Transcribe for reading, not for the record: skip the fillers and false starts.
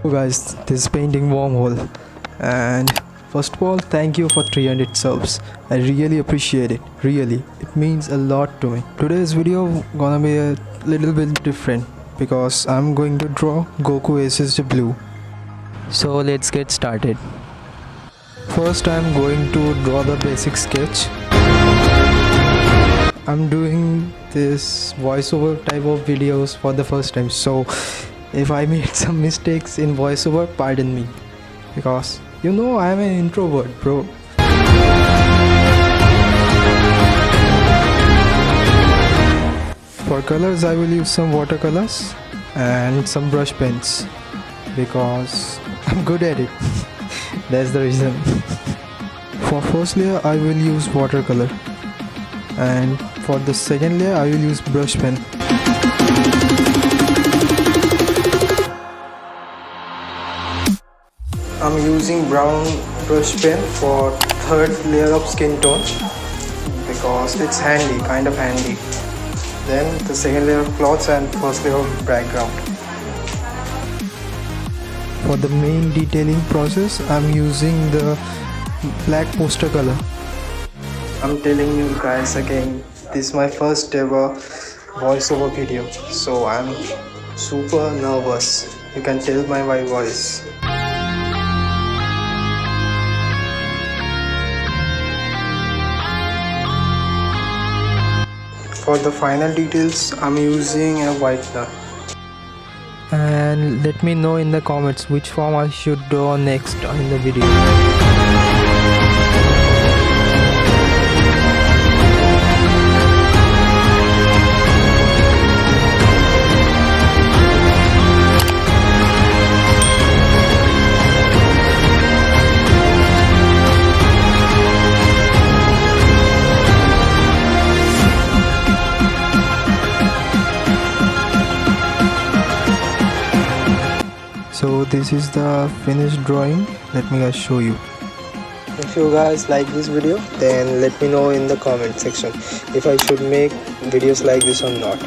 So guys, this is painting wormhole, and first of all, thank you for 300 subs. I really appreciate it. Really, it means a lot to me. Today's video gonna be a little bit different because I'm going to draw Goku Aces the Blue. So let's get started. First, I'm going to draw the basic sketch. I'm doing this voiceover type of videos for the first time, so if I made some mistakes in voiceover, pardon me, because you know I'm an introvert, bro. For colors, I will use some watercolors and some brush pens because I'm good at it. That's the reason. For first layer, I will use watercolor, and for the second layer, I will use brush pen. I'm using brown brush pen for third layer of skin tone because it's handy, kind of handy. Then the second layer of cloths and first layer of background. For the main detailing process, I'm using the black poster color. I'm telling you guys again, this is my first ever voiceover video, so I'm super nervous. You can tell by my voice. For the final details, I'm using a whitener. And let me know in the comments which form I should draw next in the video. So this is the finished drawing. Let me guys show you. If you guys like this video, then let me know in the comment section if I should make videos like this or not.